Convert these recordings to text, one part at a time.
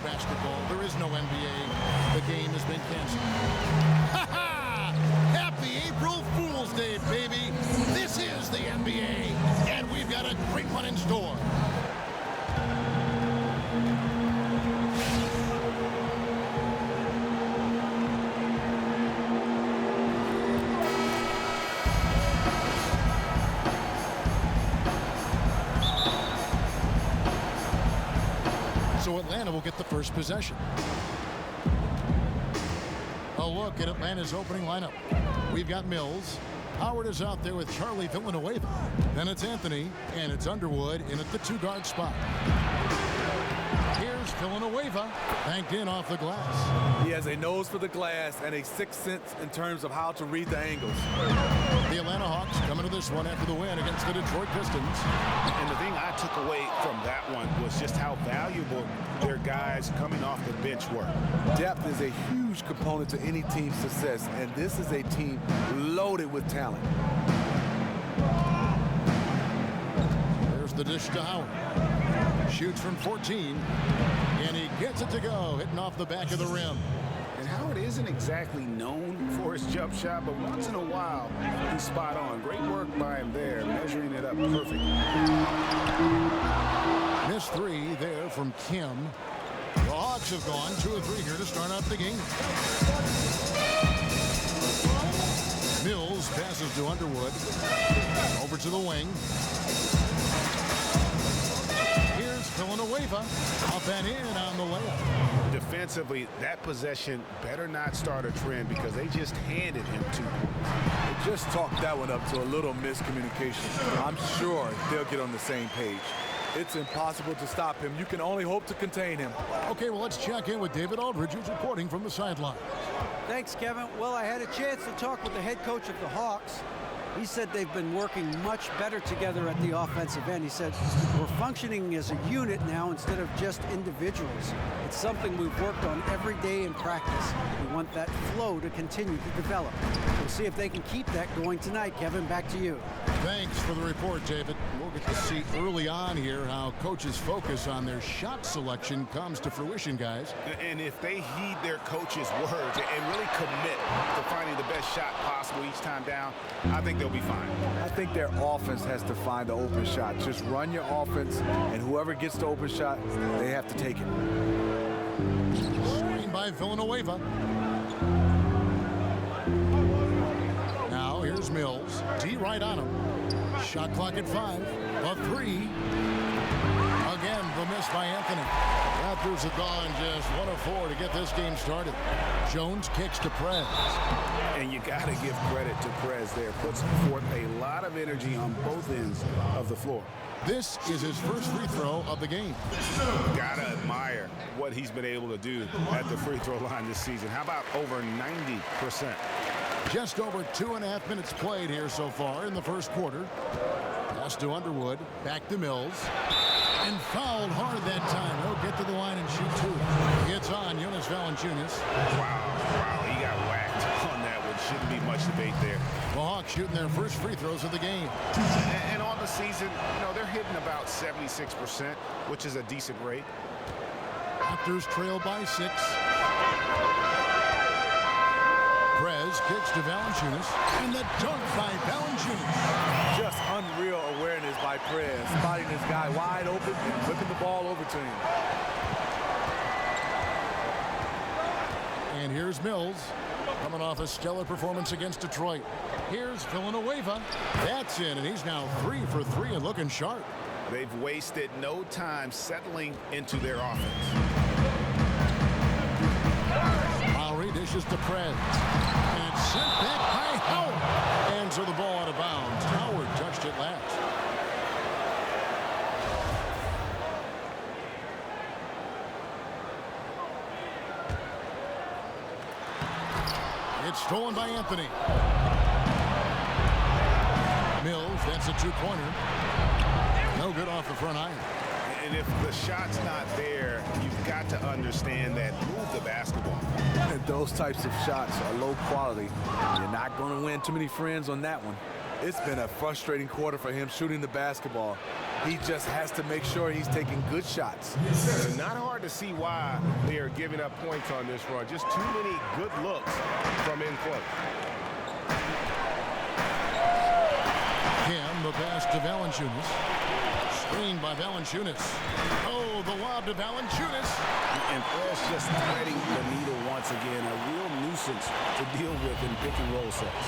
basketball. There is no NBA. The game has been canceled. Ha ha! Happy April Fool's Day, baby! This is the NBA, and we've got a great one in store. So Atlanta will get the first possession. A look at Atlanta's opening lineup. We've got Mills. Howard is out there with Charlie Villanueva. Then it's Anthony, and it's Underwood in at the two-guard spot. Here's Villanueva, banked in off the glass. He has a nose for the glass and a sixth sense in terms of how to read the angles. The Atlanta Hawks coming to this one after the win against the Detroit Pistons. And the thing I took away from that one was just how valuable their guys coming off the bench were. Depth is a huge component to any team's success, and this is a team loaded with talent. There's the dish to Howard. Shoots from 14, and he gets it to go, hitting off the back of the rim. And Howard isn't exactly known for his jump shot, but once in a while, he's spot on. Great work by him there, measuring it up perfectly. Missed three there from Kim. The Hawks have gone 2 of 3 here to start out the game. Mills passes to Underwood. Over to the wing. Here's Villanueva. Up and in on the layup. Defensively, that possession better not start a trend because they just handed him two. They just talked that one up to a little miscommunication. I'm sure they'll get on the same page. It's impossible to stop him. You can only hope to contain him. Okay, well, let's check in with David Aldridge, who's reporting from the sideline. Thanks, Kevin. Well, I had a chance to talk with the head coach of the Hawks. He said they've been working much better together at the offensive end. He said, we're functioning as a unit now instead of just individuals. It's something we've worked on every day in practice. We want that flow to continue to develop. We'll see if they can keep that going tonight. Kevin, back to you. Thanks for the report, David. We'll get to see early on here how coaches' focus on their shot selection comes to fruition, guys. And if they heed their coach's words and really commit to finding the best shot possible each time down, I think they'll be fine. I think their offense has to find the open shot. Just run your offense, and whoever gets the open shot, they have to take it. Screen by Villanueva. Now here's Mills. D right on him. Shot clock at 5. A 3. Again, the miss by Anthony. Raptors have gone just 1 of 4 to get this game started. Jones kicks to Prez. And you got to give credit to Prez there. Puts forth a lot of energy on both ends of the floor. This is his first free throw of the game. Gotta admire what he's been able to do at the free throw line this season. How about over 90%? Just over 2.5 minutes played here so far in the first quarter. Pass to Underwood. Back to Mills. And fouled hard that time. He'll get to the line and shoot 2. Gets on Jonas Valanciunas. Wow, he got whacked on that one. Shouldn't be much debate there. The Hawks shooting their first free throws of the game. And on the season, they're hitting about 76%, which is a decent rate. Raptors trail by 6. Prez kicks to Valanciunas, and the dunk by Valanciunas. Just unreal awareness by Prez, spotting this guy wide open and whipping the ball over to him. And here's Mills, coming off a stellar performance against Detroit. Here's Villanueva. That's in, and he's now 3 for 3 and looking sharp. They've wasted no time settling into their offense. Lowry dishes to Prez. And it's sent back by Howard. And so the ball out of bounds. Howard touched it last. It's stolen by Anthony. Mills, that's a 2-pointer. No good off the front iron. And if the shot's not there, you've got to understand that move the basketball. And those types of shots are low quality. You're not going to win too many friends on that one. It's been a frustrating quarter for him shooting the basketball. He just has to make sure he's taking good shots. Not hard to see why they are giving up points on this run. Just too many good looks from in close. Cam, the pass to Valanciunas. Screen by Valanciunas. Oh, the lob to Valanciunas. And Perez just threading the needle once again. A real nuisance to deal with in pick and roll sets.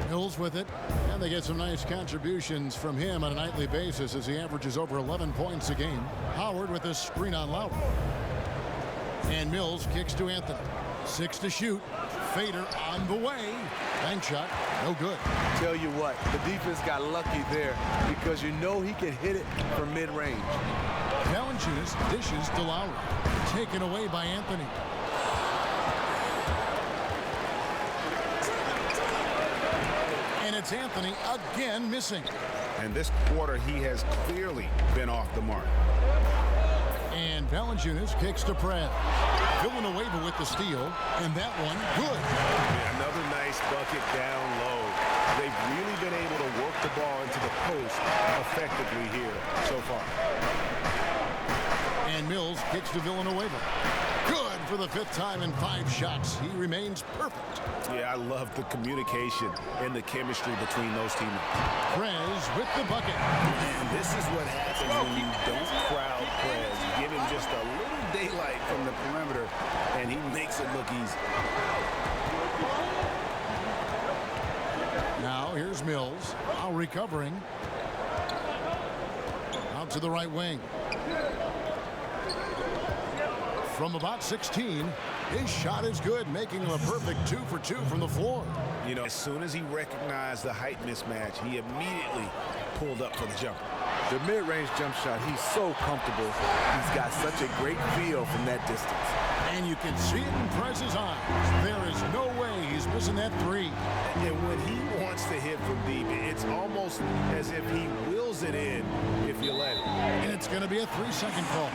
Mills with it, and they get some nice contributions from him on a nightly basis as he averages over 11 points a game. Howard with a screen on Lowry. And Mills kicks to Anthony. 6 to shoot. Fader on the way. Bank shot, no good. Tell you what, the defense got lucky there because you know he can hit it from mid-range. Valanciunas dishes to Lowry. Taken away by Anthony. And it's Anthony again missing. And this quarter, he has clearly been off the mark. And Valanciunas kicks to Pratt. Villanueva with the steal, and that one good. Yeah, another nice bucket down low. They've really been able to work the ball into the post effectively here so far. And Mills kicks to Villanueva. Good for the 5th time in 5 shots. He remains perfect. Yeah, I love the communication and the chemistry between those teammates. Prez with the bucket. And this is what happens when you don't crowd Prez. You give him just a little daylight from the perimeter, and he makes it look easy. Now here's Mills. Now recovering. Out to the right wing. From about 16, his shot is good, making him a perfect 2 for 2 from the floor. You know, as soon as he recognized the height mismatch, he immediately pulled up for the jumper. The mid-range jump shot, he's so comfortable. He's got such a great feel from that distance. And you can see it in Prez's eyes. There is no way he's missing that 3. And when he wants to hit from deep, it's almost as if he wills it in if you let it. And it's going to be a 3-second call.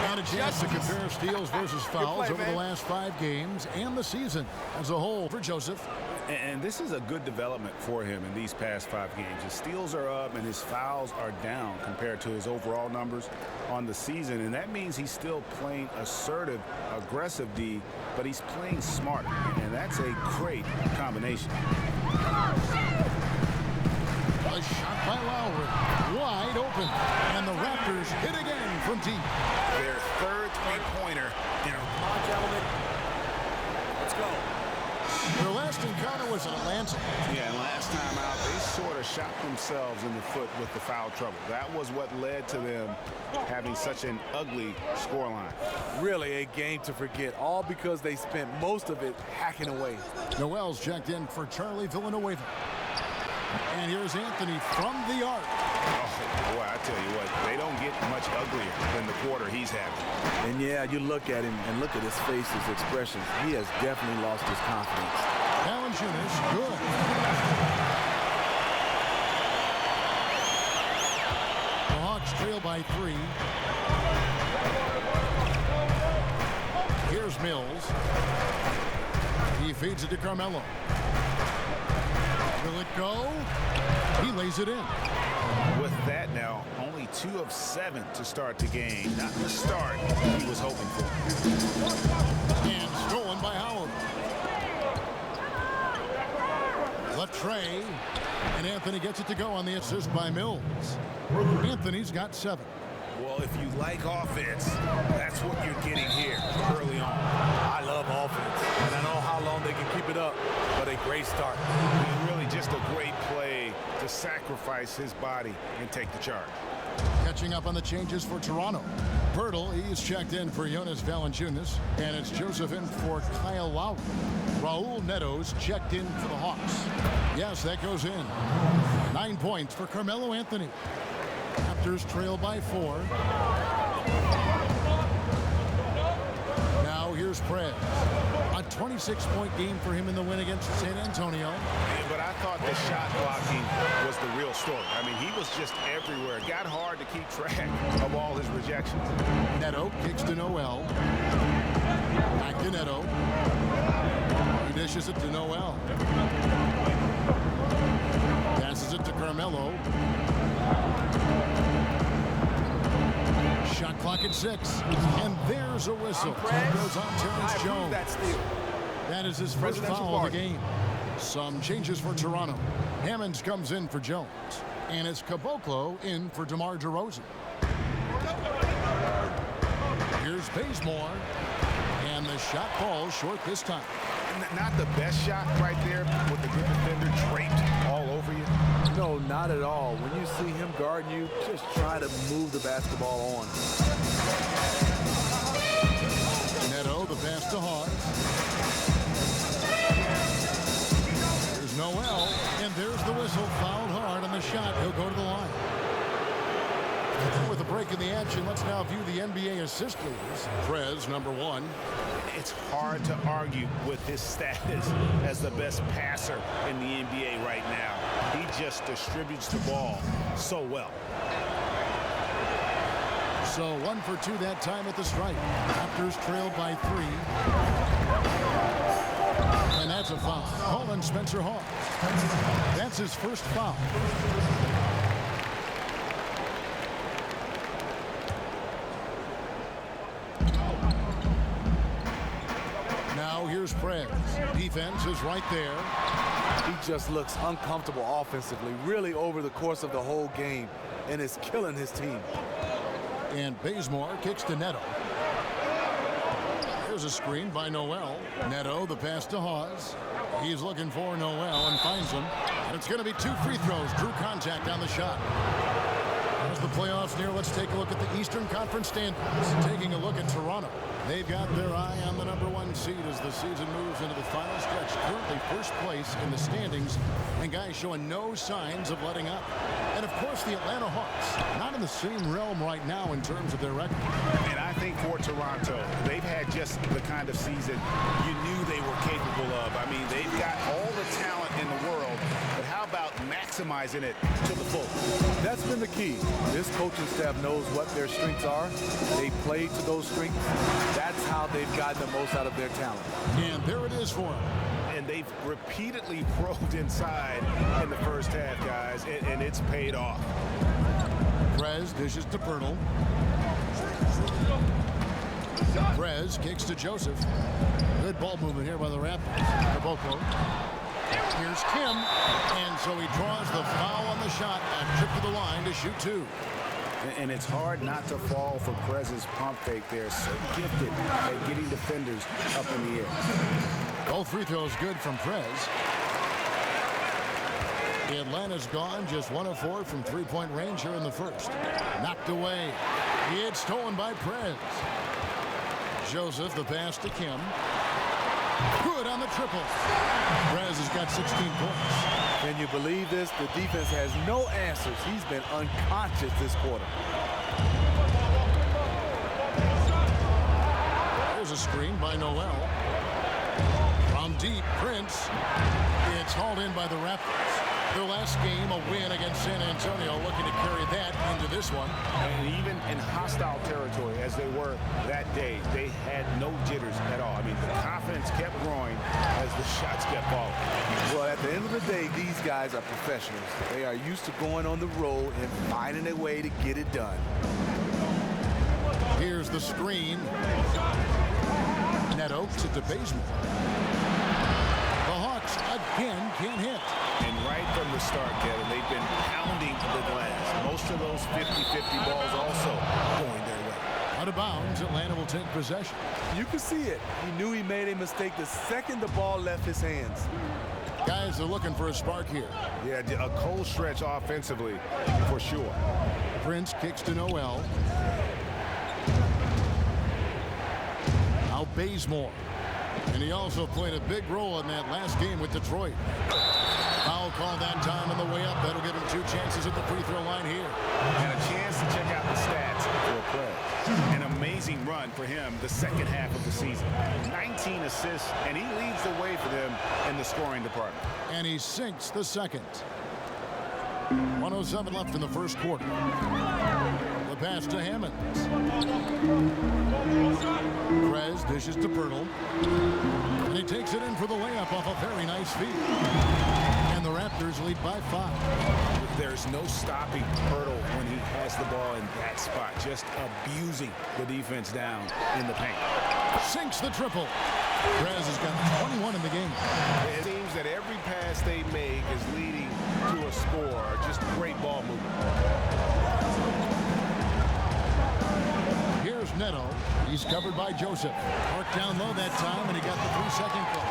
Got a chance to compare steals versus fouls over the last 5 games and the season as a whole for Joseph. And this is a good development for him in these past 5 games. His steals are up and his fouls are down compared to his overall numbers on the season. And that means he's still playing assertive, aggressive D, but he's playing smarter. And that's a great combination. A shot by Lowry. Wide open. And the Raptors hit again from deep. Their 3rd three-pointer. Come on, gentlemen. Let's go. Their last encounter was in Atlanta. Yeah, and last time out, they sort of shot themselves in the foot with the foul trouble. That was what led to them having such an ugly scoreline. Really a game to forget, all because they spent most of it hacking away. Noel's checked in for Charlie Villanueva. And here's Anthony from the arc. Oh, boy, I tell you what, they don't get much uglier than the quarter he's having. And yeah, you look at him and look at his face, his expressions. He has definitely lost his confidence. Valanciunas, good. The Hawks trail by 3. Here's Mills. He feeds it to Carmelo. Will it go? He lays it in. With that now, only 2 of 7 to start the game. Not the start he was hoping for. And stolen by Howard. Latrey. And Anthony gets it to go on the assist by Mills. Anthony's got 7. Well, if you like offense, that's what you're getting here early on. I love offense, and I know how long they can keep it up, but a great start. And really just a great play to sacrifice his body and take the charge. Catching up on the changes for Toronto. Pirtle, he's checked in for Jonas Valanciunas, and it's Joseph in for Kyle Lowry. Raul Neto's checked in for the Hawks. Yes, that goes in. 9 points for Carmelo Anthony. Raptors trail by 4. Now here's Prez. A 26-point game for him in the win against San Antonio. Yeah, but I thought the shot blocking was the real story. I mean, he was just everywhere. It got hard to keep track of all his rejections. Neto kicks to Noel. Back to Neto. He dishes it to Noel. it to Carmelo. Shot clock at 6. And there's a whistle. Time goes on Terrence Jones. That is his first foul of the game. Some changes for Toronto. Hammonds comes in for Jones. And it's Caboclo in for DeMar DeRozan. Here's Bazemore. And the shot falls short this time. Not the best shot right there with the good defender draped all over you. No, not at all. When you see him guarding you, just try to move the basketball on. Neto, the pass to Hawes. There's Noel, and there's the whistle. Fouled hard on the shot. He'll go to the line. With a break in the action, let's now view the NBA assist leaders. Prez, number 1. It's hard to argue with his status as the best passer in the NBA right now. He just distributes the ball so well. So 1 for 2 that time at the stripe. Raptors trailed by 3. And that's a foul. Call on Spencer Hawes. That's his first foul. Now here's Prez. Defense is right there. He just looks uncomfortable offensively, really over the course of the whole game, and it's killing his team. And Bazemore kicks to Neto. There's a screen by Noel. Neto, the pass to Hawes. He's looking for Noel and finds him. And it's going to be 2 free throws. Drew contact on the shot. As the playoffs near, let's take a look at the Eastern Conference standings. Taking a look at Toronto. They've got their eye on the number 1 seed as the season moves into the final stretch. Currently first place in the standings, and guys showing no signs of letting up. And of course the Atlanta Hawks, not in the same realm right now in terms of their record. And I think for Toronto, they've had just the kind of season you knew they were capable of. I mean, they've got all the talent in the world, but how about maximizing it to the full? That's been the key. This coaching staff knows what their strengths are. They play to those strengths. That's how they've gotten the most out of their talent. And there it is for them. And they've repeatedly probed inside in the first half, guys, and it's paid off. Prez dishes to Pirtle. Prez kicks to Joseph. Good ball movement here by the Raptors. Caboclo. Here's Kim. And so he draws the foul on the shot. A trip to the line to shoot 2. And it's hard not to fall for Prez's pump fake there. So gifted at getting defenders up in the air. Both free throws good from Prez. Atlanta's gone just 1 of 4 from 3-point range here in the first. Knocked away. It's stolen by Prez. Joseph, the pass to Kim. Good on the triple. Prez has got 16 points. Can you believe this? The defense has no answers. He's been unconscious this quarter. There's a screen by Noel. From deep, Prince. It's hauled in by the Raptors. Their last game, a win against San Antonio, looking to carry that into this one. And even in hostile territory, as they were that day, they had no jitters at all. I mean, the confidence kept growing as the shots kept falling. Well, at the end of the day, these guys are professionals. They are used to going on the road and finding a way to get it done. Here's the screen. Neto to Bazemore. The Hawks again can't hit. And right from the start, Kevin, they've been pounding the glass. Most of those 50-50 balls also going their way. Out of bounds, Atlanta will take possession. You can see it. He knew he made a mistake the second the ball left his hands. Guys are looking for a spark here. Yeah, a cold stretch offensively, for sure. Prince kicks to Noel. Now Bazemore. And he also played a big role in that last game with Detroit. Foul call that time on the way up. That'll give him 2 chances at the free throw line here. And a chance to check out the stats for Prez. An amazing run for him the second half of the season. 19 assists, and he leads the way for them in the scoring department. And he sinks the second. 1:07 left in the first quarter. The pass to Hammonds. Prez dishes to Pirtle. And he takes it in for the layup off a very nice feed. And the Raptors lead by 5. There's no stopping Hurdle when he has the ball in that spot, just abusing the defense down in the paint. Sinks the triple. Perez has got 21 in the game. It seems that every pass they make is leading to a score. Just great ball movement. Here's Neto. He's covered by Joseph. Worked down low that time, and he got the 3-second call.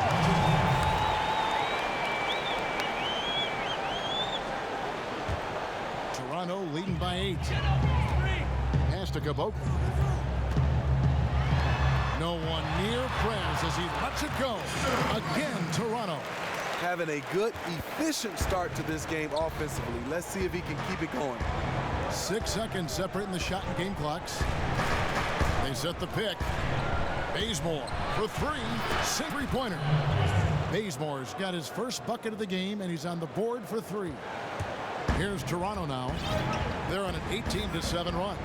Toronto leading by 8. Pass to Caboclo. No one near Perez as he lets it go. Again, Toronto. Having a good, efficient start to this game offensively. Let's see if he can keep it going. 6 seconds separating the shot and game clocks. They set the pick. Bazemore for 3. Three-pointer. Bazemore's got his first bucket of the game, and he's on the board for 3. Here's Toronto now. They're on an 18-7 run.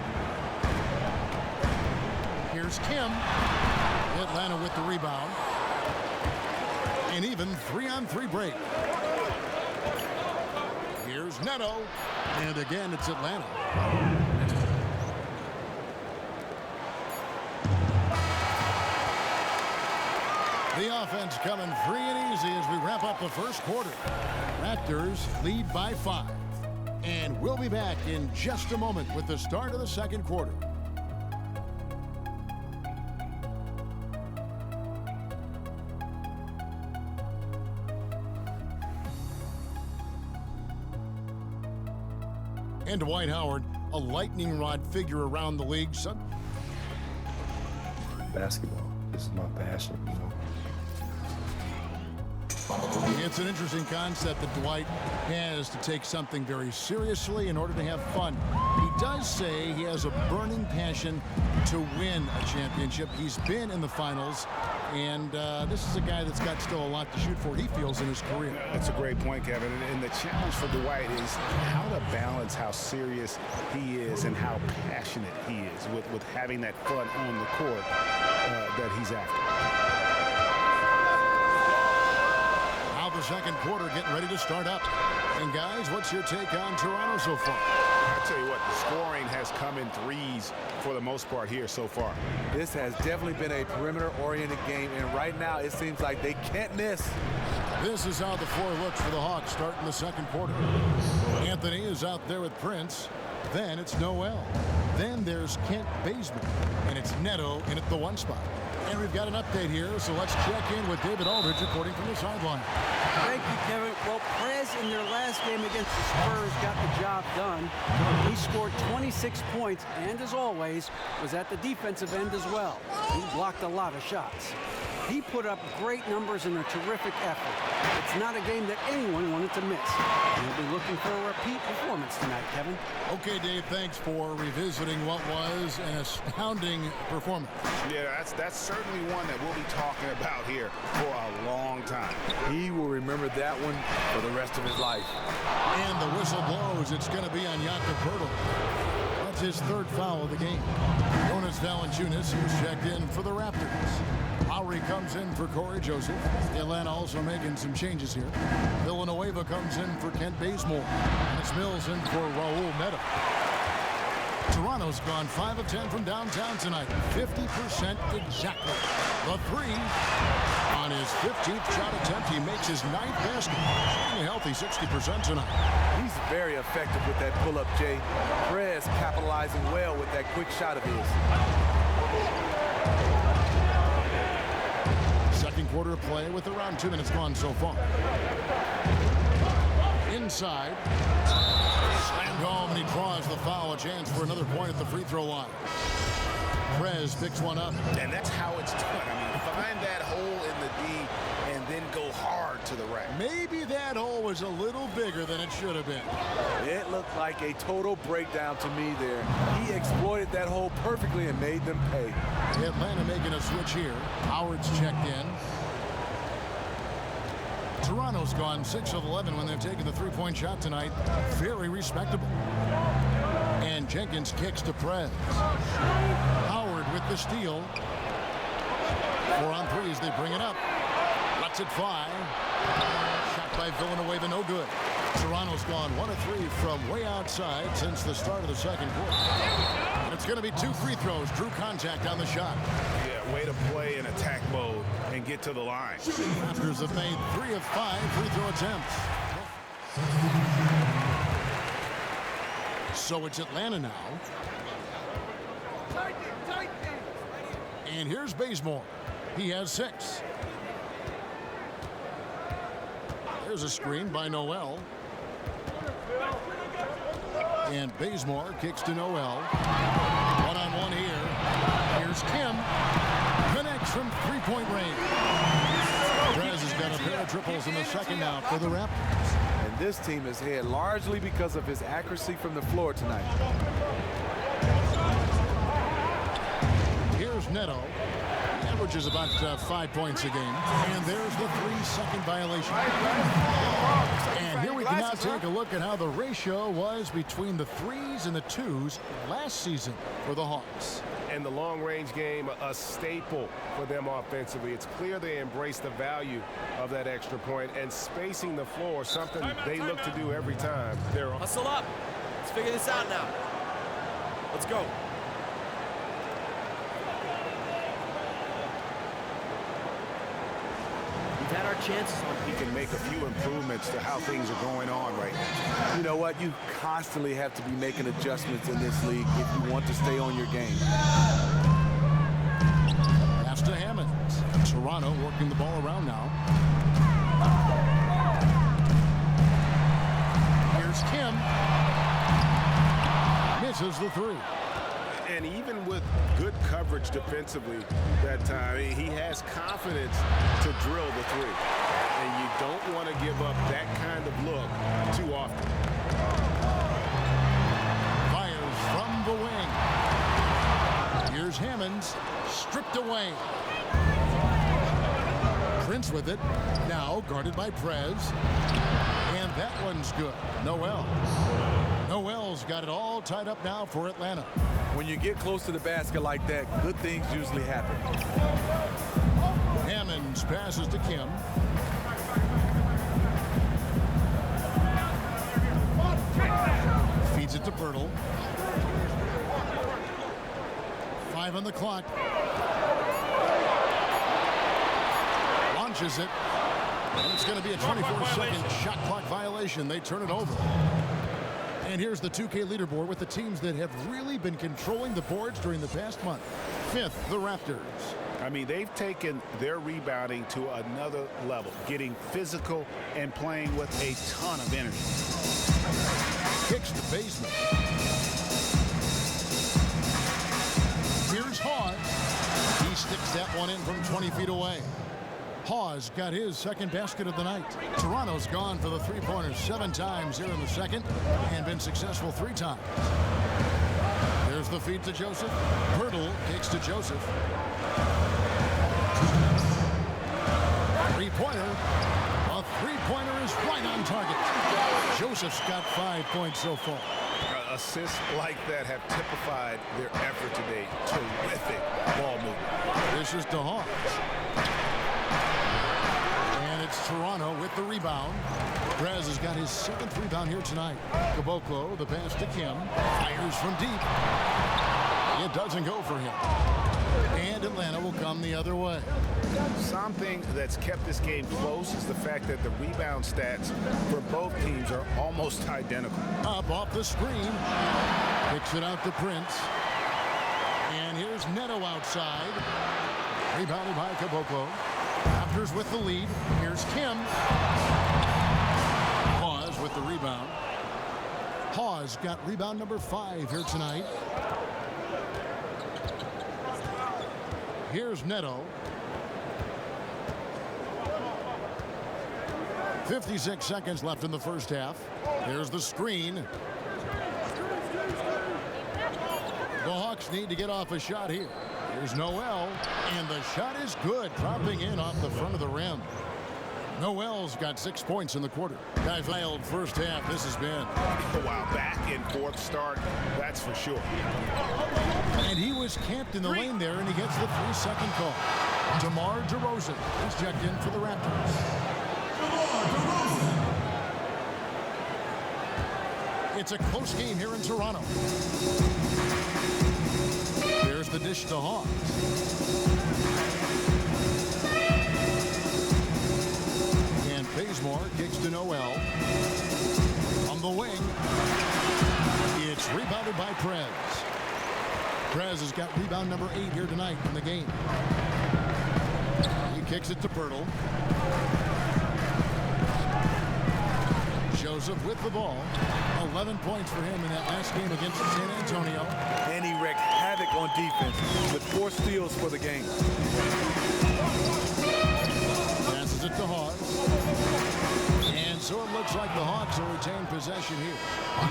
Here's Kim. Atlanta with the rebound. An even 3-on-3 break. Here's Neto. And again, it's Atlanta. The offense coming free and easy as we wrap up the first quarter. Raptors lead by 5. And we'll be back in just a moment with the start of the second quarter. And Dwight Howard, a lightning rod figure around the league. Basketball. This is my passion, you know. It's an interesting concept that Dwight has to take something very seriously in order to have fun. He does say he has a burning passion to win a championship. He's been in the finals, and this is a guy that's got still a lot to shoot for, he feels, in his career. That's a great point, Kevin. And the challenge for Dwight is how to balance how serious he is and how passionate he is with having that fun on the court that he's after. The second quarter getting ready to start up. And guys, what's your take on Toronto so far? I tell you what, the scoring has come in threes for the most part here so far. This has definitely been a perimeter-oriented game, and right now it seems like they can't miss. This is how the floor looks for the Hawks starting the second quarter. Anthony is out there with Prince. Then it's Noel. Then there's Kent Bazemore. And it's Neto in at the 1 spot. And we've got an update here, so let's check in with David Aldridge reporting from the sideline. Thank you, Kevin. Well, Perez in their last game against the Spurs got the job done. He scored 26 points and, as always, was at the defensive end as well. He blocked a lot of shots. He put up great numbers and a terrific effort. It's not a game that anyone wanted to miss. We'll be looking for a repeat performance tonight, Kevin. Okay, Dave, thanks for revisiting what was an astounding performance. Yeah, that's certainly one that we'll be talking about here for a long time. He will remember that one for the rest of his life. And the whistle blows. It's going to be on Jakob Poeltl. That's his 3rd foul of the game. Jonas Valanciunas, who's checked in for the Raptors. Lowry comes in for Corey Joseph. Atlanta also making some changes here. Villanueva comes in for Kent Bazemore. And it's Mills in for Raul Neto. Toronto's gone 5 of 10 from downtown tonight. 50% exactly. The 3 on his 15th shot attempt. He makes his 9th basket. Staying healthy 60% tonight. He's very effective with that pull-up, Jay. Perez capitalizing well with that quick shot of his. Second quarter of play with around 2 minutes gone so far. Inside. Slammed home, and he draws the foul. A chance for another point at the free throw line. Perez picks one up. And that's how it's done. I mean, find that hole in the D and then go hard to the rack. Maybe that hole was a little bigger than it should have been. It looked like a total breakdown to me there. He exploited that hole perfectly and made them pay. Atlanta making a switch here. Howard's checked in. Toronto's gone 6 of 11 when they've taken the three-point shot tonight. Very respectable. And Jenkins kicks to Perez. Howard with the steal. 4 on 3 as they bring it up. Lets it fly. Shot blocked by Villanova, no good. Toronto's gone 1 of 3 from way outside since the start of the second quarter. And it's going to be 2 free throws. Drew contact on the shot. Yeah, way to play in attack mode and get to the line. Raptors have made 3 of 5 free throw attempts. So it's Atlanta now. And here's Bazemore. He has 6. There's a screen by Noel. And Bazemore kicks to Noel. One-on-one here. Here's Kim. Connects from three-point range. Perez has got a pair of triples in the second now for the Raptors. And this team is ahead largely because of his accuracy from the floor tonight. Here's Neto. He averages about 5 points a game. And there's the 3-second violation. And here we can now take a look at how the ratio was between the 3s and the 2s last season for the Hawks. And the long-range game, a staple for them offensively. It's clear they embrace the value of that extra point, and spacing the floor, something they look to do every time they're on. Hustle up. Let's figure this out now. Let's go. We've had our chances. He can make a few improvements to how things are going on right now. You know what? You constantly have to be making adjustments in this league if you want to stay on your game. Pass to Hammond. Toronto working the ball around now. Here's Kim. Misses the 3. And even with good coverage defensively that time, he has confidence to drill the 3. And you don't want to give up that kind of look too often. Fires from the wing. Here's Hammonds. Stripped away. Prince with it. Now guarded by Prez. And that one's good. Noel. Noel's got it all tied up now for Atlanta. When you get close to the basket like that, good things usually happen. Hammonds passes to Kim. Feeds it to Birtle. 5 on the clock. Launches it. And it's going to be a 24-second shot clock violation. They turn it over. And here's the 2K leaderboard with the teams that have really been controlling the boards during the past month. 5th, the Raptors. I mean, they've taken their rebounding to another level, getting physical and playing with a ton of energy. Kicks the basement. Here's Hawes. He sticks that one in from 20 feet away. Hawes got his second basket of the night. Toronto's gone for the three-pointers 7 times here in the second and been successful 3 times. There's the feed to Joseph. Birtle kicks to Joseph. Three-pointer. A three-pointer is right on target. Joseph's got 5 points so far. Assists like that have typified their effort today. Terrific ball movement. This is to Hawes. It's Toronto with the rebound. Perez has got his 7th rebound here tonight. Caboclo, the pass to Kim. Fires from deep. It doesn't go for him. And Atlanta will come the other way. Something that's kept this game close is the fact that the rebound stats for both teams are almost identical. Up off the screen. Kicks it out to Prince. And here's Neto outside. Rebounded by Caboclo. Raptors with the lead. Here's Kim. Hawes with the rebound. Hawes got rebound number 5 here tonight. Here's Neto. 56 seconds left in the first half. Here's the screen. The Hawks need to get off a shot here. Here's Noel, and the shot is good, dropping in off the front of the rim. Noel's got 6 points in the quarter. Guy failed first half. This has been. Wow, back and forth start, that's for sure. And he was camped in the lane there, and he gets the 3-second call. DeMar DeRozan is checked in for the Raptors. It's a close game here in Toronto. There's the dish to Hawks. And Bazemore kicks to Noel. On the wing, it's rebounded by Prez. Prez has got rebound number 8 here tonight in the game. He kicks it to Pirtle. Joseph with the ball. 11 points for him in that last game against San Antonio. And he wreaked havoc on defense with 4 steals for the game. Passes it to Hawks. And so it looks like the Hawks will retain possession here.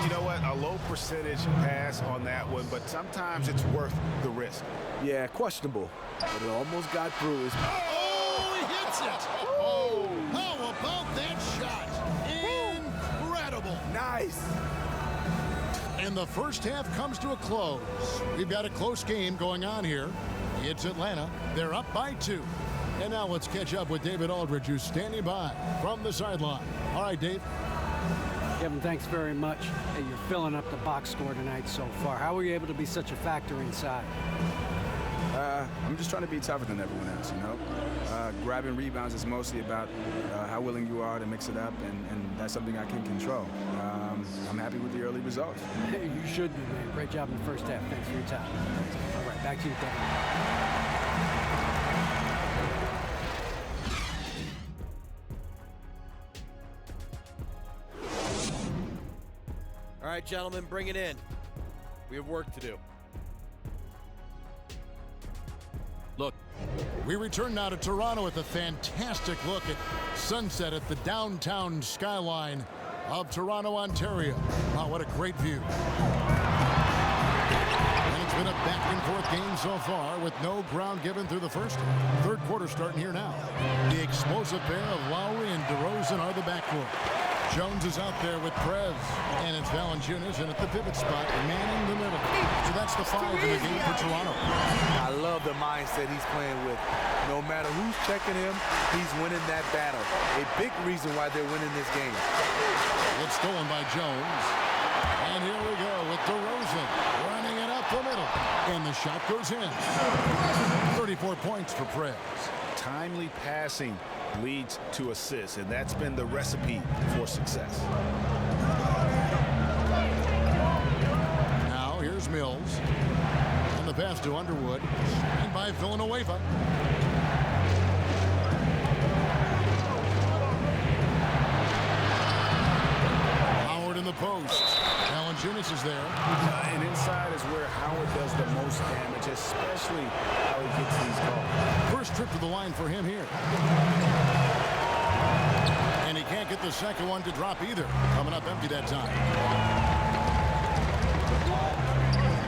You know what? A low percentage pass on that one, but sometimes it's worth the risk. Yeah, questionable, but it almost got through. Oh, he hits it. Oh, how about that shot? Incredible. Nice. And the first half comes to a close. We've got a close game going on here. It's Atlanta. They're up by 2. And now let's catch up with David Aldridge, who's standing by from the sideline. All right, Dave. Kevin, thanks very much. Hey, you're filling up the box score tonight so far. How were you able to be such a factor inside? I'm just trying to be tougher than everyone else, you know? Grabbing rebounds is mostly about how willing you are to mix it up, and that's something I can control. I'm happy with the early results. Hey, you should be, man. Great job in the first half. Thanks for your time. All right, back to you, Kevin. All right, gentlemen, bring it in. We have work to do. Look, we return now to Toronto with a fantastic look at sunset at the downtown skyline of Toronto, Ontario. Wow, what a great view. And it's been a back-and-forth game so far with no ground given through the first half. Third quarter starting here now. The explosive pair of Lowry and DeRozan are the backcourt. Jones is out there with Prez, and it's Valanciunas in at the pivot spot, manning the middle. So that's the 5 in the game for Toronto. I love the mindset he's playing with. No matter who's checking him, he's winning that battle. A big reason why they're winning this game. It's stolen by Jones. And here we go with DeRozan running it up the middle. And the shot goes in. 34 points for Prez. Timely passing leads to assists, and that's been the recipe for success. Now here's Mills. And the pass to Underwood. And by Villanueva. Howard in the post. Valanciunas is there. And inside is where Howard does the most damage, especially how he gets these calls. First trip to the line for him here. And he can't get the second one to drop either. Coming up empty that time.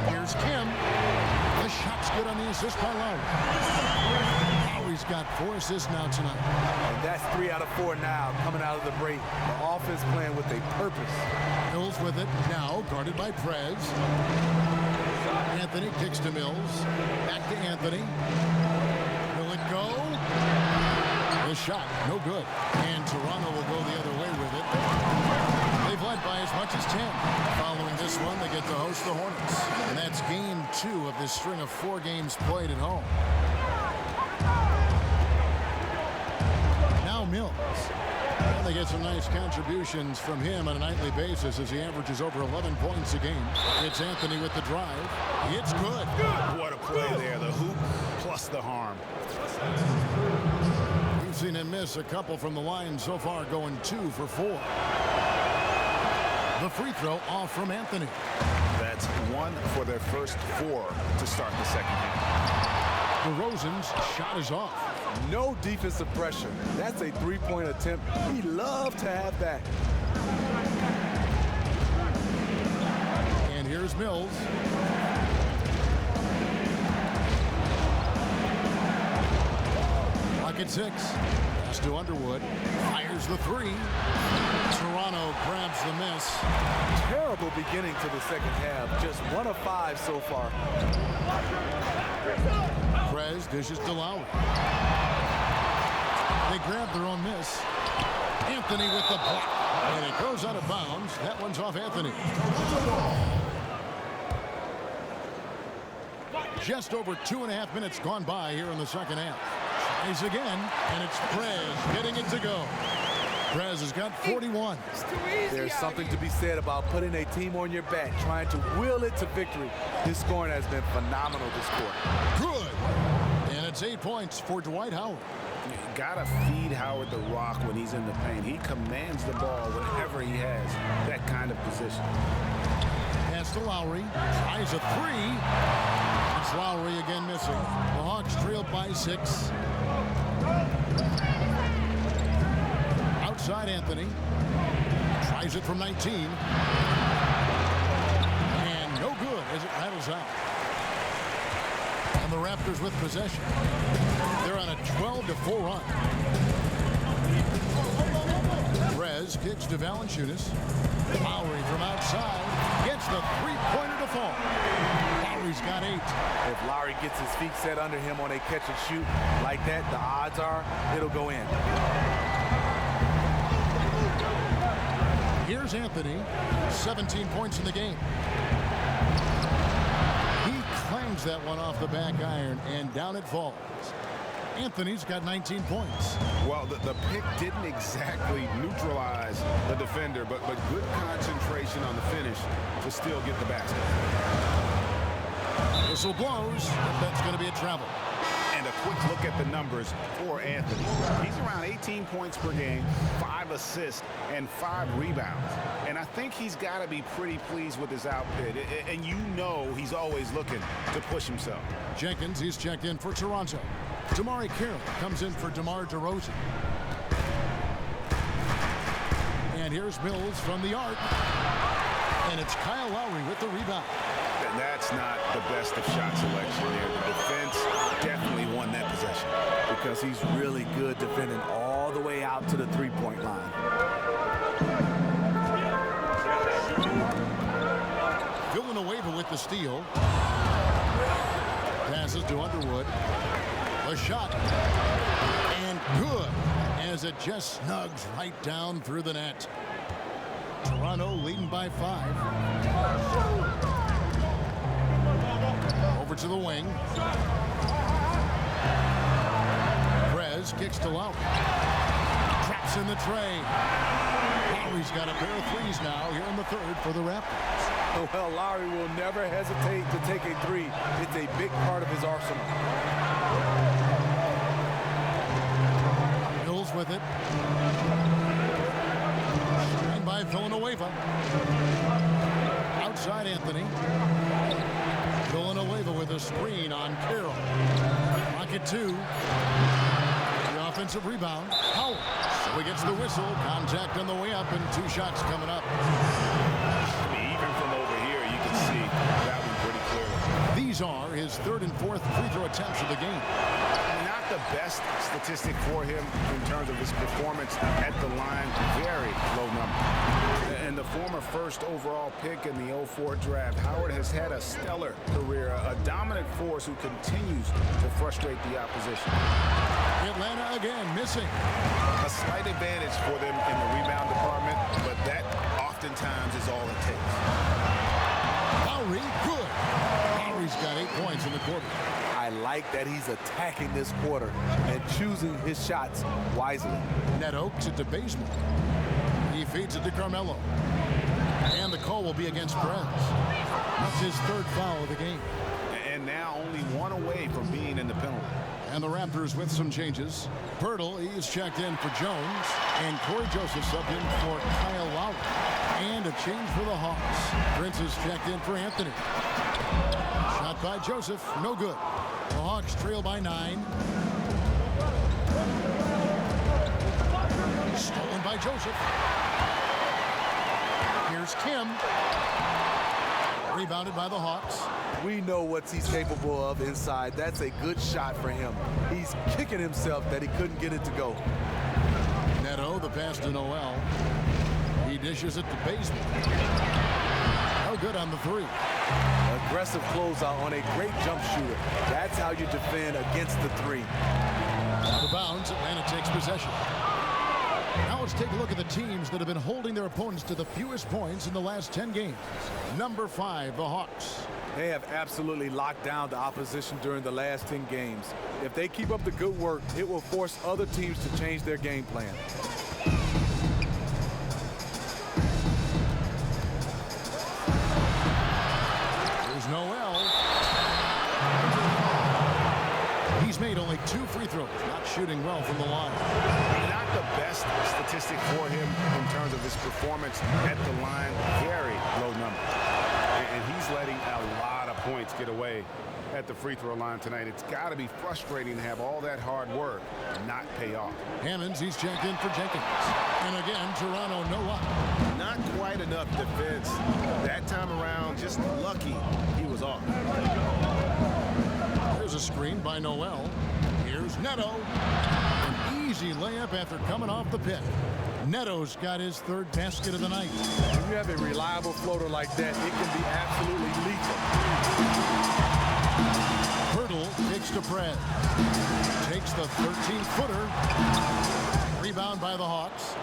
Here's Kim. The shot's good on the assist by Lowry. Lowry's got 4 assists now tonight. And that's 3 out of 4 now coming out of the break. The offense playing with a purpose. Mills with it now, guarded by Prez. Anthony kicks to Mills. Back to Anthony. Will it go? The shot, no good. And Toronto will go the other way with it. They've led by as much as 10. Following this one, they get to host the Hornets. And that's game 2 of this string of 4 games played at home. Now Mills. And they get some nice contributions from him on a nightly basis as he averages over 11 points a game. It's Anthony with the drive. It's good. What a play there. The hoop plus the harm. We've seen him miss a couple from the line so far, going 2 for 4. The free throw off from Anthony. That's 1 for their first 4 to start the second half. DeRozan's shot is off. No defensive pressure. That's a 3-point attempt. He loved to have that. And here's Mills. Clock at 6. Pass to Underwood. Fires the 3. Toronto grabs the miss. Terrible beginning to the second half. Just 1 of 5 so far. Prez dishes to Lowry. They grab their own miss. Anthony with the block. And it goes out of bounds. That one's off Anthony. Just over 2.5 minutes gone by here in the second half. Tries again, and it's Prez getting it to go. Prez has got 41. There's something to be said about putting a team on your back, trying to will it to victory. His scoring has been phenomenal this quarter. Good. And it's 8 points for Dwight Howard. You gotta feed Howard the rock when he's in the paint. He commands the ball whenever he has that kind of position. Pass to Lowry. Tries a three. It's Lowry again missing. The Hawks trailed by 6. Outside Anthony. Tries it from 19. And no good as it rattles out. And the Raptors with possession. They're on a 12-4 run. Rez kicks to Valanciunas. Lowry from outside gets the three-pointer to fall. Lowry's got 8. If Lowry gets his feet set under him on a catch and shoot like that, the odds are it'll go in. Here's Anthony, 17 points in the game. He clangs that one off the back iron, and down it falls. Anthony's got 19 points. Well, the pick didn't exactly neutralize the defender, but good concentration on the finish to still get the basket. Whistle blows, and that's going to be a travel. And a quick look at the numbers for Anthony. He's around 18 points per game, 5 assists, and 5 rebounds. And I think he's got to be pretty pleased with his output. And you know he's always looking to push himself. Jenkins, he's checked in for Toronto. Damari Carroll comes in for DeMar DeRozan. And here's Mills from the arc. And it's Kyle Lowry with the rebound. And that's not the best of shot selection there. The defense definitely won that possession. Because he's really good defending all the way out to the three-point line. Villanueva with the steal. Passes to Underwood. A shot. And good, as it just snugs right down through the net. Toronto leading by 5. Over to the wing. Prez kicks to Lowry. Traps in the tray. Lowry's got a pair of threes now here in the third for the Raptors. Well, Lowry will never hesitate to take a three. It's a big part of his arsenal. Mills with it. And by Villanueva. Outside Anthony. Villanueva with a screen on Carroll. Rocket 2. The offensive rebound. Howard. So he gets the whistle. Contact on the way up and 2 shots coming up. Even from over here, you can see that one pretty clearly. These are his 3rd and 4th free throw attempts of the game. Not the best statistic for him in terms of his performance at the line. Very low number. And the former first overall pick in the 04 draft, Howard has had a stellar career, a dominant force who continues to frustrate the opposition. Atlanta again missing. A slight advantage for them in the rebound department, but that oftentimes is all it takes. Lowry, good. Lowry's got 8 points in the quarter. I like that he's attacking this quarter and choosing his shots wisely. Neto to Bazemore. He feeds it to Carmelo. And the call will be against Prez. That's his 3rd foul of the game. And now only 1 away from being in the penalty. And the Raptors with some changes. Pirtle, he's checked in for Jones. And Corey Joseph subbed in for Kyle Lowry. And a change for the Hawks. Prince is checked in for Anthony. Shot by Joseph, no good. The Hawks trail by 9. Stolen by Joseph. Here's Kim. Rebounded by the Hawks. We know what he's capable of inside. That's a good shot for him. He's kicking himself that he couldn't get it to go. Neto, the pass to Noel. He dishes it to Bazemore. No good on the 3. Aggressive closeout on a great jump shooter. That's how you defend against the 3. Out of bounds, Atlanta takes possession. Now let's take a look at the teams that have been holding their opponents to the fewest points in the last 10 games. Number 5, the Hawks. They have absolutely locked down the opposition during the last 10 games. If they keep up the good work, it will force other teams to change their game plan. Here's Noel. He's made only 2 free throws, not shooting well from the line. Not the best statistic for him in terms of his performance at the line. Very low number. And he's letting a lot of points get away at the free throw line tonight. It's got to be frustrating to have all that hard work not pay off. Hammonds, he's checked in for Jenkins. And again, Toronto no luck. Not quite enough defense that time around. Just lucky he was off. There's a screen by Noel. Here's Neto. An easy layup after coming off the pick. Neto's got his 3rd basket of the night. When you have a reliable floater like that, it can be absolutely lethal. Hurdle kicks to Fred. Takes the 13-footer. Rebound by the Hawks.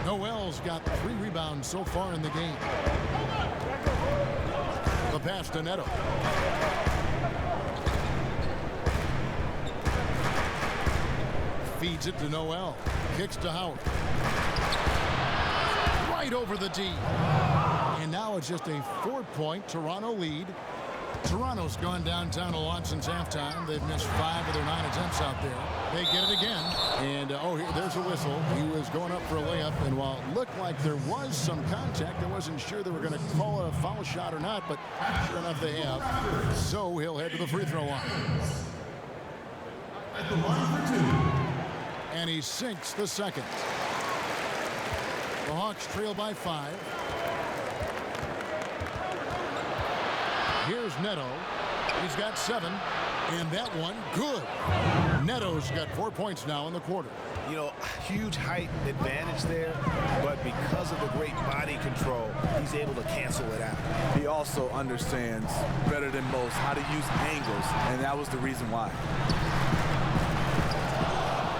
Noel's got 3 rebounds so far in the game. The pass to Neto. Feeds it to Noel. Kicks to Howard. Right over the D. And now it's just a 4-point Toronto lead. Toronto's gone downtown a lot since halftime. They've missed 5 of their 9 attempts out there. They get it again. And, there's a whistle. He was going up for a layup. And while it looked like there was some contact, I wasn't sure they were going to call a foul shot or not. But sure enough, they have. So he'll head to the free throw line. At the line for 2. And he sinks the second. The Hawks trail by 5. Here's Neto. He's got 7. And that one, good. Neto's got 4 points now in the quarter. You know, huge height advantage there, but because of the great body control, he's able to cancel it out. He also understands better than most how to use angles, and that was the reason why.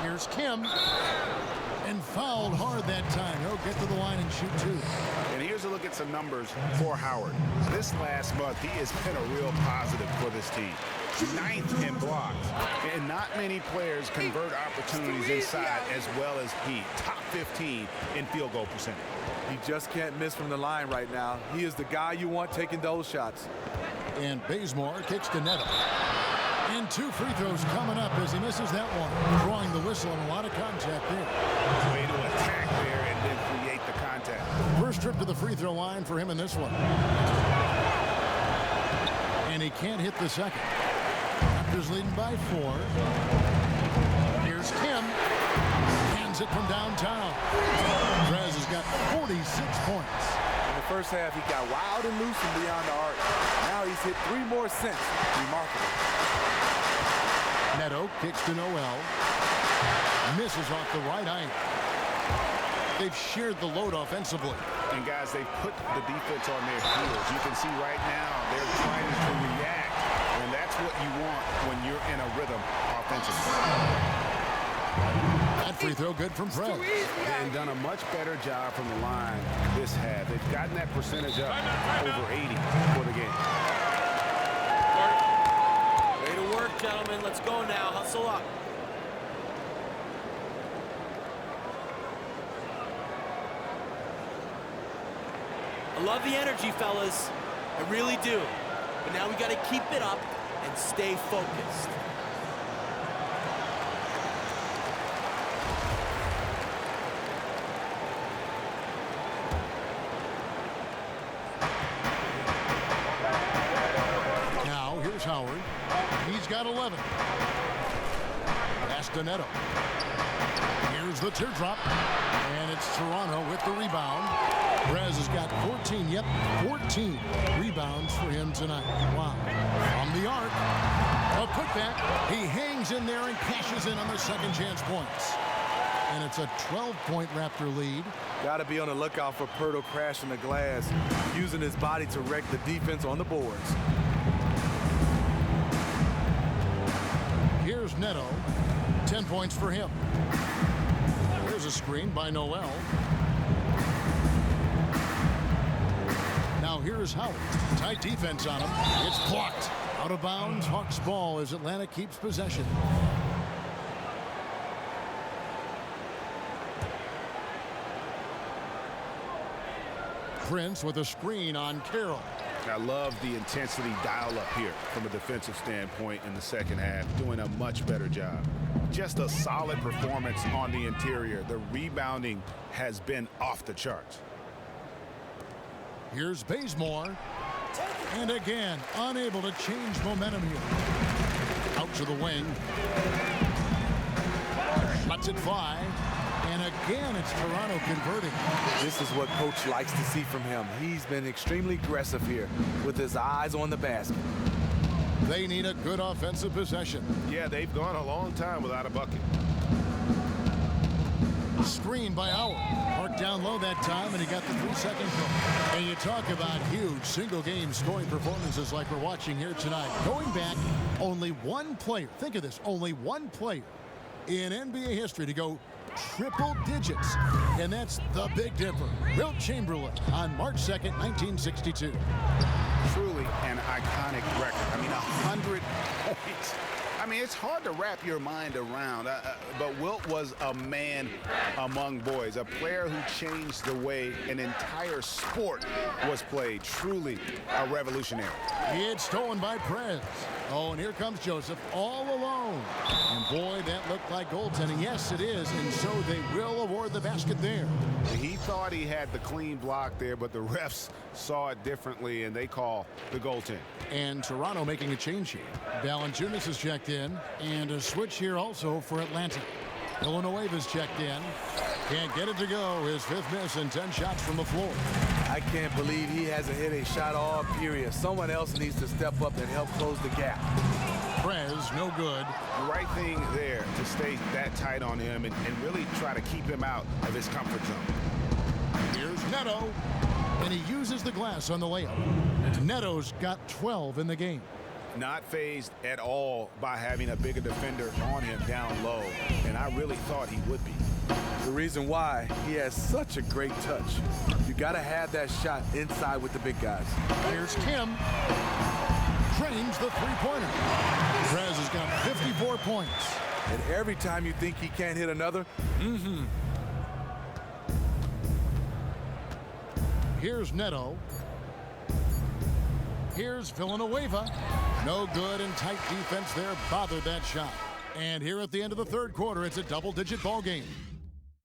Here's Kim. And fouled hard that time. He'll get to the line and shoot 2. And here's a look at some numbers for Howard. This last month, he has been a real positive for this team. 9th in blocks. And not many players convert opportunities inside as well as he. Top 15 in field goal percentage. He just can't miss from the line right now. He is the guy you want taking those shots. And Bazemore kicks to Neto. And 2 free throws coming up as he misses that one. Drawing the whistle and a lot of contact there. Way to attack there and then create the contact. First trip to the free throw line for him in this one. And he can't hit the second. Raptors leading by 4. Here's Kim. Hands it from downtown. Perez has got 46 points. In the first half, he got wild and loose and beyond the arc. Now he's hit 3 more since. Remarkable. Neto kicks to Noel. Misses off the right eye. They've shared the load offensively. And guys, they've put the defense on their heels. You can see right now they're trying to react. And that's what you want when you're in a rhythm offensively. That free throw good from Fred. And done a much better job from the line this half. They've gotten that percentage up over 80 for the game. Way to work, gentlemen. Let's go now. Hustle up. I love the energy, fellas. I really do. But now we got to keep it up and stay focused. Now here's Howard. He's got 11. Pass to Neto. Here's the teardrop. And it's Toronto with the rebound. Perez has got 14. Yep, 14 rebounds for him tonight. Wow. From the arc. A putback. He hangs in there and cashes in on the second chance points. And it's a 12-point Raptor lead. Got to be on the lookout for Pirtle crashing the glass, using his body to wreck the defense on the boards. Here's Neto. 10 points for him. There's a screen by Noel. Now here's Howard. Tight defense on him. It's blocked. Out of bounds. Hawks ball as Atlanta keeps possession. Prince with a screen on Carroll. I love the intensity dial up here from a defensive standpoint in the second half, doing a much better job. Just a solid performance on the interior. The rebounding has been off the charts. Here's Bazemore. And again, unable to change momentum here. Out to the wing. Lets it fly. And again, it's Toronto converting. This is what Coach likes to see from him. He's been extremely aggressive here with his eyes on the basket. They need a good offensive possession. Yeah, they've gone a long time without a bucket. Screen by Howard. Marked down low that time, and he got the 3-second goal. And you talk about huge single-game scoring performances like we're watching here tonight. Going back, only one player, think of this, only one player in NBA history to go triple digits, and that's the Big Dipper, Wilt Chamberlain, on March 2nd, 1962. Truly an iconic record. I mean, 100 points. I mean, it's hard to wrap your mind around, but Wilt was a man among boys, a player who changed the way an entire sport was played. Truly a revolutionary. It's stolen by Prez. Oh, and here comes Joseph all alone. And boy, that looked like goaltending. Yes, it is, and so they will award the basket there. He thought he had the clean block there, but the refs saw it differently, and they call the goaltend. And Toronto making a change here. Valanciunas is checked in, and a switch here also for Atlanta. Villanueva's checked in. Can't get it to go. His 5th miss and 10 shots from the floor. I can't believe he hasn't hit a shot all period. Someone else needs to step up and help close the gap. Prez, no good. The right thing there to stay that tight on him and really try to keep him out of his comfort zone. Here's Neto, and he uses the glass on the layup. Neto's got 12 in the game. Not fazed at all by having a bigger defender on him down low, and I really thought he would be. The reason why, he has such a great touch. You got to have that shot inside with the big guys. Here's Kim. Drains the three-pointer. Prez has got 54 points. And every time you think he can't hit another, Here's Neto. Here's Villanueva. No good, and tight defense there bothered that shot. And here at the end of the third quarter, it's a double-digit ball game.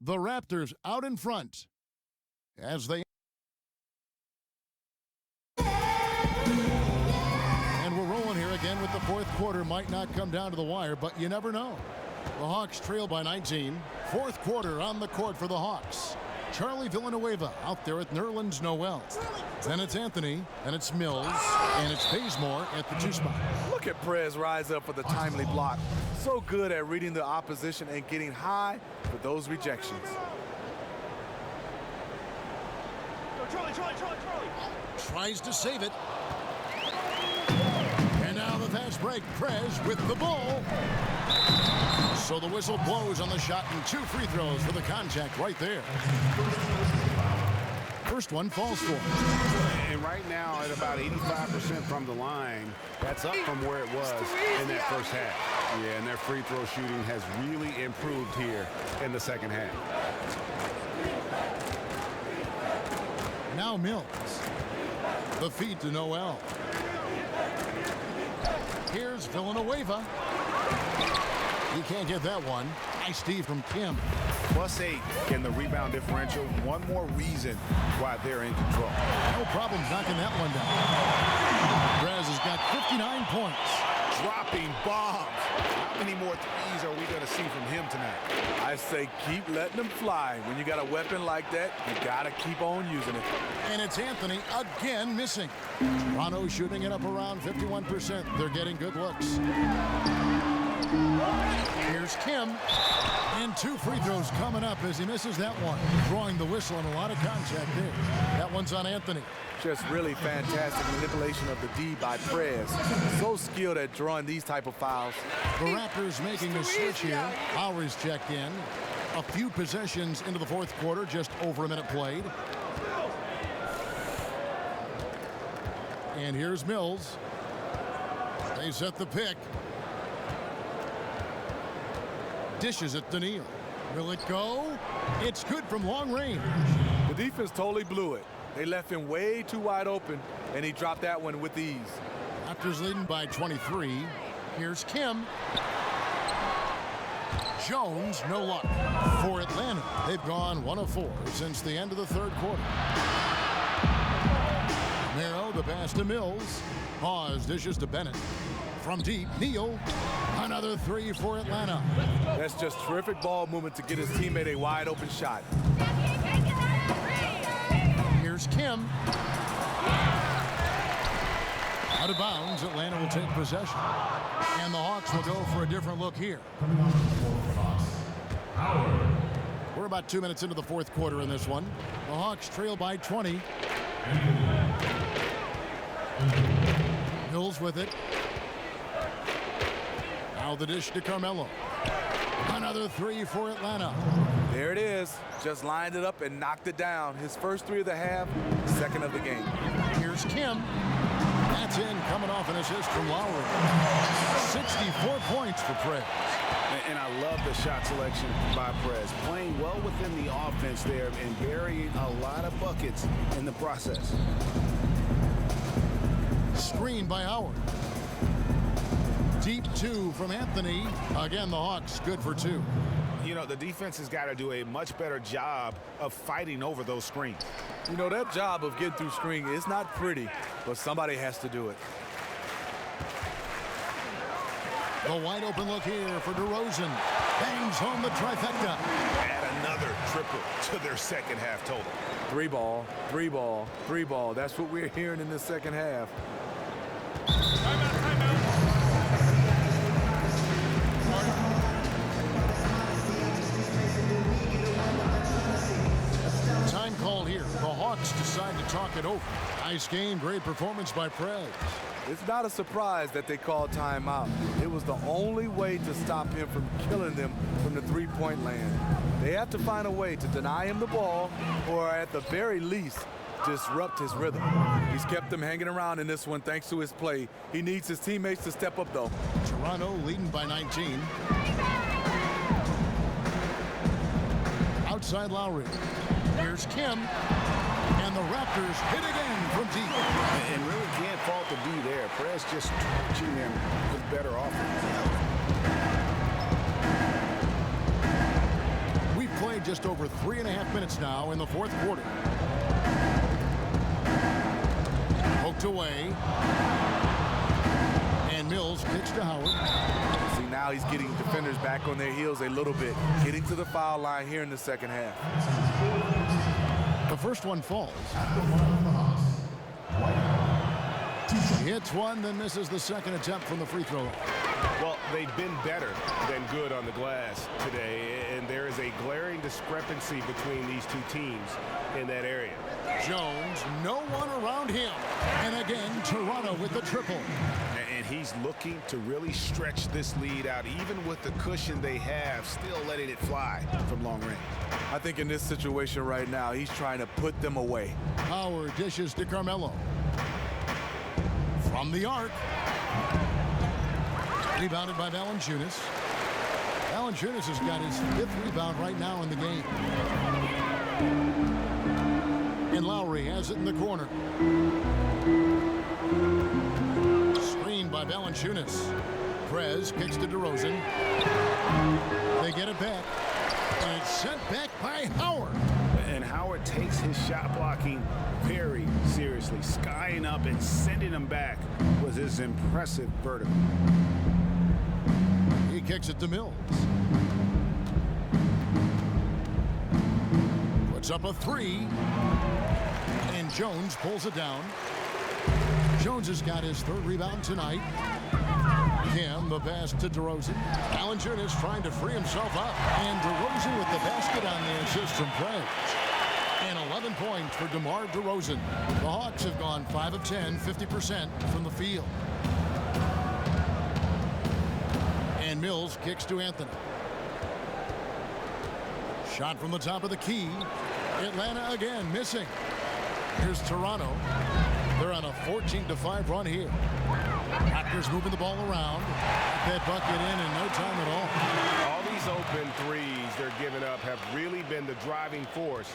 The Raptors out in front as they... And we're rolling here again with the fourth quarter. Might not come down to the wire, but you never know. The Hawks trail by 19. Fourth quarter on the court for the Hawks. Charlie Villanueva out there with Nerlens Noel. Then it's Anthony, and it's Mills, and it's Bazemore at the 2 spot. look at Prez rise up for the timely block. So good at reading the opposition and getting high for those rejections. Charlie. Tries to save it. And now the fast break. Prez with the ball. So the whistle blows on the shot, and 2 free throws for the contact right there. First one falls for him. And right now at about 85% from the line, that's up from where it was in that first half. Yeah, and their free throw shooting has really improved here in the second half. Now Mills. The feed to Noel. Here's Villanueva. He can't get that one. Nice D from Kim. +8 in the rebound differential. One more reason why they're in control. No problem knocking that one down. Prez has got 59 points. Dropping bombs. How many more threes are we going to see from him tonight? I say keep letting them fly. When you got a weapon like that, you got to keep on using it. And it's Anthony again missing. Toronto shooting it up around 51%. They're getting good looks. Here's Kim. And 2 free throws coming up as he misses that one. Drawing the whistle and a lot of contact there. That one's on Anthony. Just really fantastic manipulation of the D by Prez. So skilled at drawing these type of fouls. The Raptors making a switch here. Lowry's checked in. A few possessions into the fourth quarter, just over a minute played. And here's Mills. They set the pick. Dishes it to Neal. Will it go? It's good from long range. The defense totally blew it. They left him way too wide open, and he dropped that one with ease. Raptors leading by 23. Here's Kim. Jones, no luck. For Atlanta, they've gone 1 of 4 since the end of the third quarter. Romero, the pass to Mills. Pause, dishes to Bennett. From deep, Neal. Another 3 for Atlanta. That's just terrific ball movement to get his teammate a wide open shot. Here's Kim. Out of bounds, Atlanta will take possession. And the Hawks will go for a different look here. We're about 2 minutes into the fourth quarter in this one. The Hawks trail by 20. Mills with it. Now the dish to Carmelo. Another 3 for Atlanta. There it is. Just lined it up and knocked it down. His first 3 of the half, second of the game. Here's Kim. That's in, coming off an assist from Lowry. 64 points for Prez. And I love the shot selection by Prez. Playing well within the offense there and burying a lot of buckets in the process. Screen by Howard. Deep 2 from Anthony. Again, the Hawks good for 2. You know, the defense has got to do a much better job of fighting over those screens. You know, that job of getting through screen is not pretty, but somebody has to do it. The wide open look here for DeRozan. Bangs home the trifecta. Add another triple to their second half total. 3 ball, 3 ball, 3 ball. That's what we're hearing in the second half. Time called here. The Hawks decide to talk it over. Nice game, great performance by Prez. It's not a surprise that they called timeout. It was the only way to stop him from killing them from the three-point land. They have to find a way to deny him the ball or at the very least disrupt his rhythm. He's kept them hanging around in this one thanks to his play. He needs his teammates to step up though. Toronto leading by 19. Outside Lowry. Here's Kim. And the Raptors hit again from deep. And really can't fault the D there. Prez just torching them with better offense. We've played just over 3.5 minutes now in the fourth quarter. Poked away. And Mills kicks to Howard. See, now he's getting defenders back on their heels a little bit, getting to the foul line here in the second half. The first one falls. He hits one, then misses the second attempt from the free throw line. Well, they've been better than good on the glass today, and there is a glaring discrepancy between these two teams in that area. Jones, no one around him. And again, Toronto with the triple. And he's looking to really stretch this lead out, even with the cushion they have, still letting it fly from long range. I think in this situation right now, he's trying to put them away. Howard dishes to Carmelo. From the arc. Rebounded by Valanciunas. Valanciunas has got his 5th rebound right now in the game. And Lowry has it in the corner. Screened by Valanciunas. Prez kicks to DeRozan. They get it back. And it's sent back by Howard. And Howard takes his shot blocking very seriously. Skying up and sending him back was his impressive vertical. He kicks it to Mills. Puts up a 3. And Jones pulls it down. Jones has got his 3rd rebound tonight. Kim, the pass to DeRozan. Valanciunas trying to free himself up. And DeRozan with the basket on the assist from Prez. And 11 points for DeMar DeRozan. The Hawks have gone 5 of 10, 50% from the field. And Mills kicks to Anthony. Shot from the top of the key. Atlanta again missing. Here's Toronto. They're on a 14-5 run here. Raptors moving the ball around. That bucket in no time at all. All these open threes they're giving up have really been the driving force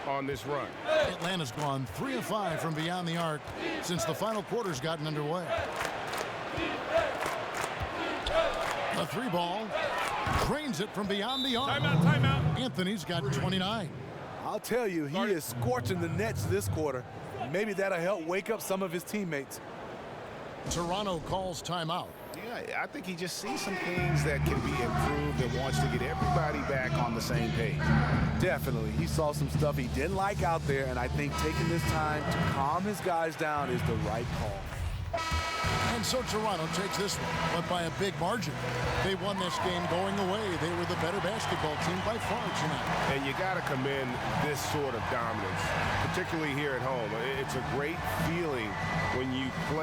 on this run. Atlanta's gone 3 of 5 from beyond the arc since the final quarter's gotten underway. A 3-ball. Drains it from beyond the arc. Timeout. Anthony's got 29. I'll tell you, he is scorching the Nets this quarter. Maybe that'll help wake up some of his teammates. Toronto calls timeout. Yeah, I think he just sees some things that can be improved and wants to get everybody back on the same page. Definitely. He saw some stuff he didn't like out there, and I think taking this time to calm his guys down is the right call. And so Toronto takes this one, but by a big margin. They won this game going away. They were the better basketball team by far tonight. And you got to commend this sort of dominance, particularly here at home. It's a great feeling when you play.